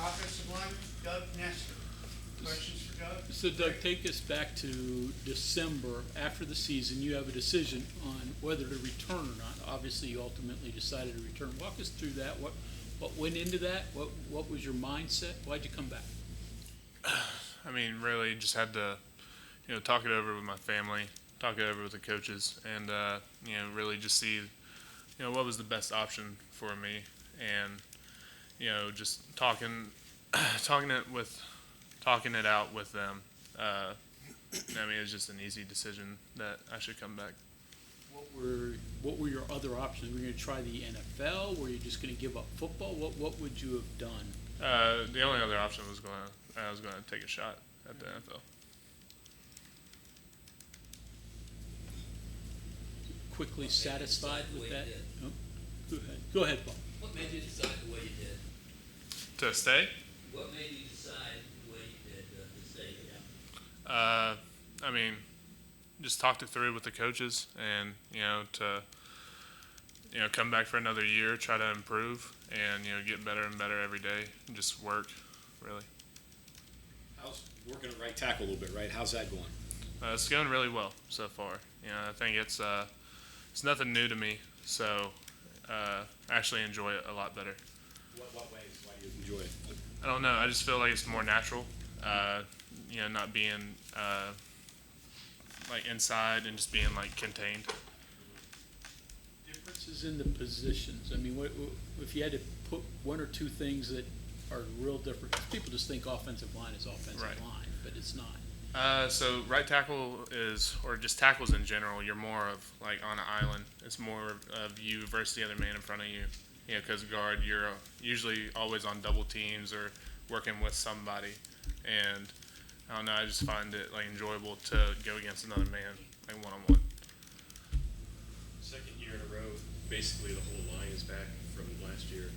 offensive lineman, Doug Nestor. Questions for Doug? So Doug, take us back to December. After the season, you have a decision on whether to return or not. Obviously, you ultimately decided to return. Walk us through that. What went into that? What was your mindset? Why'd you come back? I mean, really just had to, talk it over with my family, talk it over with the coaches, and, really just see, what was the best option for me. And, just talking it out with them. It's just an easy decision that I should come back. What were your other options? Were you going to try the NFL? Were you just going to give up football? What would you have done? The only other option was I was going to take a shot at the NFL. Quickly satisfied with that? Oh, go ahead, Paul. What made you decide the way you did? To stay? What made you decide the way you did to stay? Just talked it through with the coaches, and to come back for another year, try to improve, and get better and better every day, and just work, really. How's working at right tackle a little bit, right? How's that going? It's going really well so far. I think it's nothing new to me, so I actually enjoy it a lot better. What ways? Why do you enjoy it? I don't know. I just feel like it's more natural. Not being inside and just being contained. Differences in the positions. I mean, if you had to put one or two things that are real different, 'cause people just think offensive line is offensive Right. line, but it's not. So right tackle or just tackles in general, you're more of on an island. It's more of you versus the other man in front of you. Because guard, you're usually always on double teams or working with somebody. And I don't know, I just find it enjoyable to go against another man, one-on-one. Second year in a row, basically the whole line is back from last year.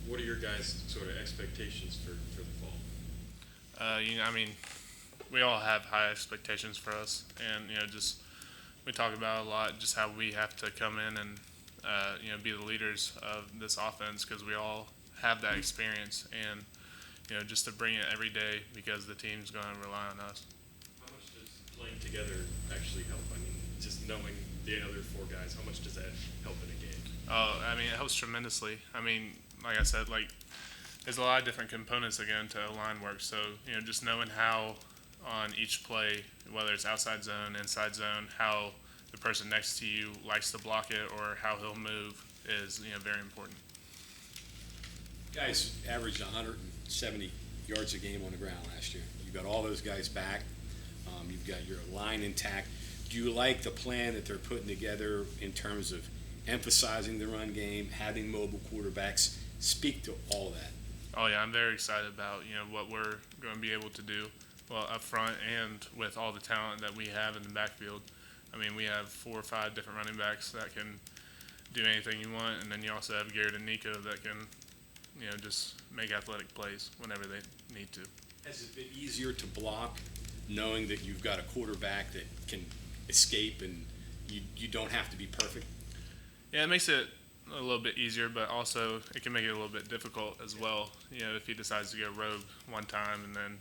What are your guys' sort of expectations for the fall? We all have high expectations for us, and just we talk about it a lot, just how we have to come in and be the leaders of this offense, because we all have that experience, and just to bring it every day because the team's going to rely on us. How much does playing together actually help? I mean, just knowing the other four guys, how much does that help in a game? It helps tremendously. Like I said, there's a lot of different components that go into line work. So, just knowing how on each play, whether it's outside zone, inside zone, how the person next to you likes to block it or how he'll move is, very important. Guys averaged 170 yards a game on the ground last year. You've got all those guys back. You've got your line intact. Do you like the plan that they're putting together in terms of emphasizing the run game, having mobile quarterbacks? Speak to all that. Oh yeah, I'm very excited about what we're going to be able to do, up front and with all the talent that we have in the backfield. We have 4 or 5 different running backs that can do anything you want, and then you also have Garrett and Nico that can, just make athletic plays whenever they need to. Has it been easier to block knowing that you've got a quarterback that can escape and you don't have to be perfect? Yeah, it makes it a little bit easier, but also it can make it a little bit difficult as well. If he decides to go rogue one time and then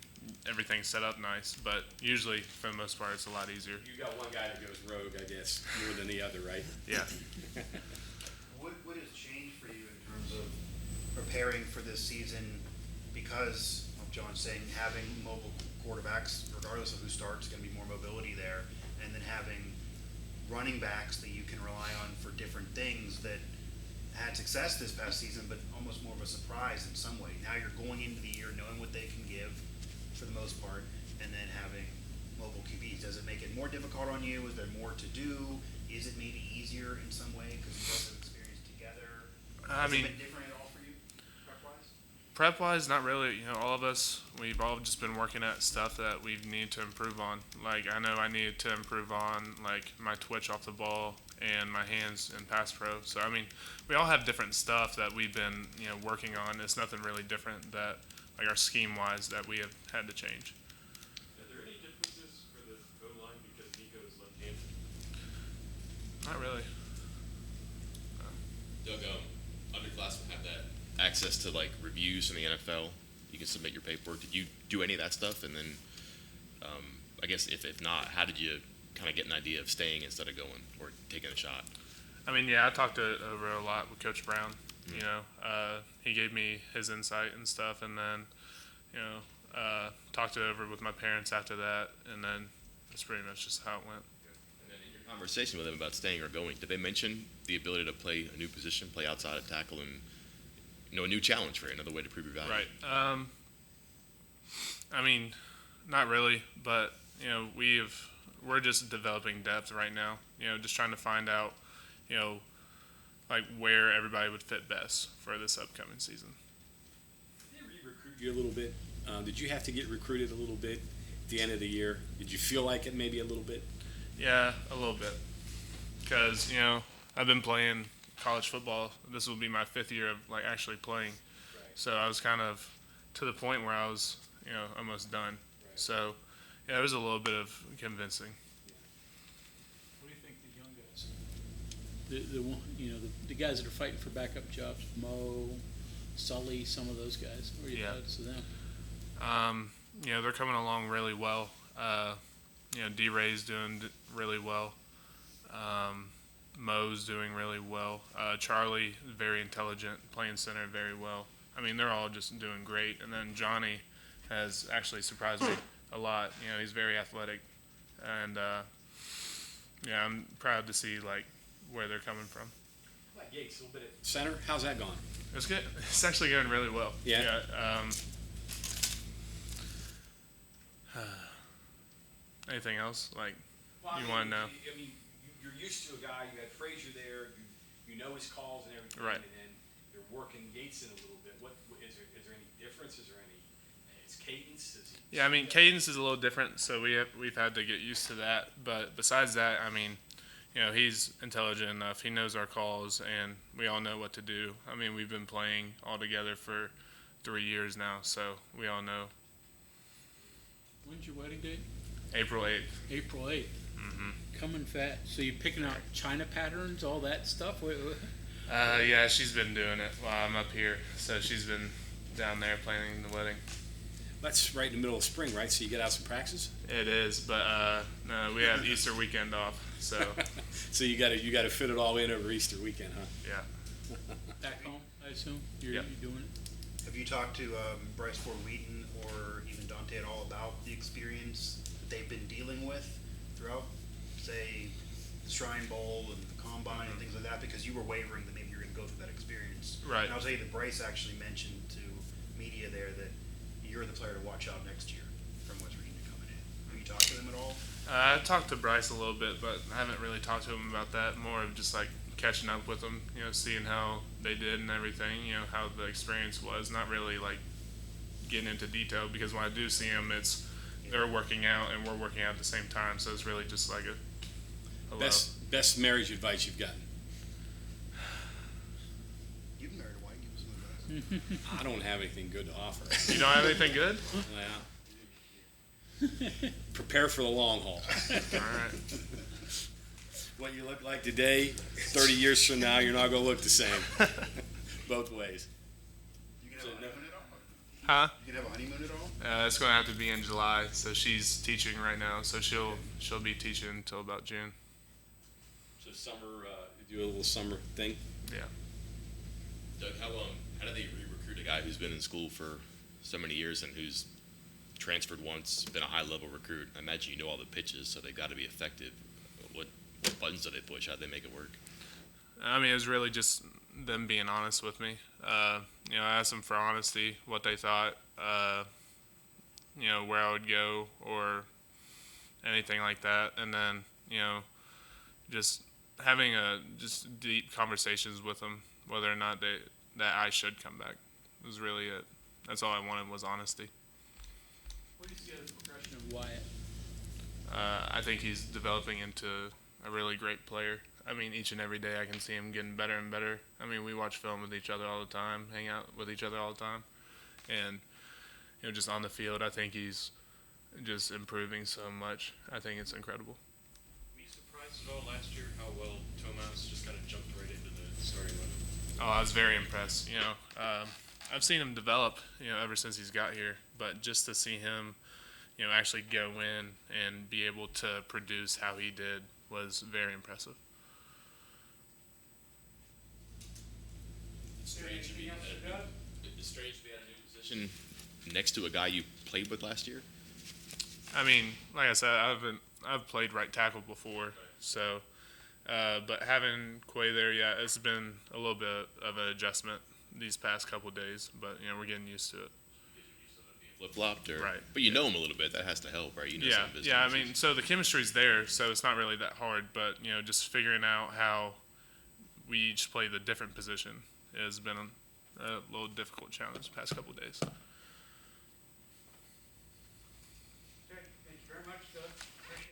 everything's set up nice. But usually, for the most part, it's a lot easier. You got one guy that goes rogue, I guess, more than the other, right? Yeah. What has changed for you in terms of preparing for this season because of John saying having mobile quarterbacks, regardless of who starts, going to be more mobility there, and then having running backs that you can rely on for different things that had success this past season, but almost more of a surprise in some way. Now you're going into the year knowing what they can give for the most part, and then having mobile QBs. Does it make it more difficult on you? Is there more to do? Is it maybe easier in some way because you guys have experience together? Has it been different at all for you, prep-wise? Prep-wise, not really. All of us, we've all just been working at stuff that we need to improve on. I know I needed to improve on, my twitch off the ball and my hands in pass pro. So, we all have different stuff that we've been, working on. It's nothing really different that, our scheme-wise, that we have had to change. Are there any differences for the goal line because Nico is left-handed? Not really. Doug, underclassmen have that access to reviews in the NFL. you can submit your paperwork. Did you do any of that stuff? And then, I guess if not, how did you kind of get an idea of staying instead of going or taking a shot? I mean, yeah, I talked it over a lot with Coach Brown. You know, he gave me his insight and stuff, and then, you know, talked it over with my parents after that, and then that's pretty much just how it went. And then in your conversation with them about staying or going, did they mention the ability to play a new position, play outside of tackle, and a new challenge for you, another way to prove your value? Right. I mean, not really, but you know, we're just developing depth right now. You know, just trying to find out, you know, like where everybody would fit best for this upcoming season. Did they re-recruit you a little bit? Did you have to get recruited a little bit at the end of the year? Did you feel like it maybe a little bit? Yeah, a little bit. Because, you know, I've been playing college football. This will be my 5th year of, like, actually playing. Right. So I was kind of to the point where I was, you know, almost done. Right. So, yeah, it was a little bit of convincing. What do you think the young guys? The one, you know, the guys that are fighting for backup jobs, Mo, Sully, some of those guys. What are your thoughts of them? You know, they're coming along really well. You know, D-Ray's doing really well. Mo's doing really well. Charlie, very intelligent, playing center very well. I mean, they're all just doing great. And then Johnny has actually surprised me a lot. You know, he's very athletic. And, yeah, I'm proud to see, like, where they're coming from. Like Yates, a little bit at center. How's that going? It's good. It's actually going really well. Yeah. Anything else? Like, Well, you want to know? I mean, you're used to a guy. You had Frazier there. You know his calls and everything. Right. And then you're working Yates in a little bit. What is there any difference? Is there any? Is cadence? Yeah, I mean, cadence is a little different, so we've had to get used to that. But besides that, I mean, you know, he's intelligent enough. He knows our calls, and we all know what to do. I mean, we've been playing all together for 3 years now, so we all know. When's your wedding date? April 8th. April 8th. Mm-hmm. Coming fast. So you're picking out China patterns, all that stuff? Yeah, she's been doing it while I'm up here, so she's been down there planning the wedding. That's right in the middle of spring, right? So you get out some practice. It is, but no, we have Easter weekend off, so So you got to fit it all in over Easter weekend, huh? yeah. Back home, I assume? You're doing it? Have you talked to Bryce Ford Wheaton or even Dante at all about the experience that they've been dealing with throughout, say, the Shrine Bowl and the Combine and things like that? Because you were wavering that maybe you're going to go through that experience. Right. And I'll tell you that Bryce actually mentioned to media there that you're the player to watch out next year from West Virginia coming in. Have you talked to them at all? I talked to Bryce a little bit, but I haven't really talked to him about that. More of just like catching up with them, you know, seeing how they did and everything, you know, how the experience was. Not really like getting into detail, because when I do see them, it's they're working out and we're working out at the same time. So it's really just like a hello. Best marriage advice you've gotten? You've married a white. Give us some advice. I don't have anything good to offer. You don't have anything good? Yeah. Prepare for the long haul. All right. What you look like today, 30 years from now, you're not going to look the same. Both ways. You can have a honeymoon at all? Huh? You can have a honeymoon at all? It's going to have to be in July. So she's teaching right now, so she'll be teaching until about June. So summer, you do a little summer thing. Yeah. Doug, how do they re-recruit a guy who's been in school for so many years and who's transferred once, been a high-level recruit? I imagine you know all the pitches, so they've got to be effective. What buttons do they push? How do they make it work? I mean, it was really just them being honest with me. You know, I asked them for honesty, what they thought, you know, where I would go or anything like that. And then, you know, just having just deep conversations with them, whether or not that I should come back, was really it. That's all I wanted, was honesty. What do you see of the progression of Wyatt? I think he's developing into a really great player. I mean, each and every day I can see him getting better and better. I mean, we watch film with each other all the time, hang out with each other all the time. And, you know, just on the field, I think he's just improving so much. I think it's incredible. Were you surprised at all last year how well Tomas just kind of jumped right into the starting lineup? Oh, I was very impressed. You know, I've seen him develop, ever since he's got here. But just to see him, actually go in and be able to produce how he did was very impressive. It's strange to be at a new position next to a guy you played with last year. I mean, like I said, I've played right tackle before, so. But having Quay there, yeah, it's been a little bit of an adjustment these past couple of days, but we're getting used to it. Flip-flopped, or Right. But you know him a little bit. That has to help, right? You know Yeah, some of his yeah. I tendencies. mean, so the chemistry's there, so it's not really that hard. But just figuring out how we each play the different position has been a little difficult challenge the past couple of days.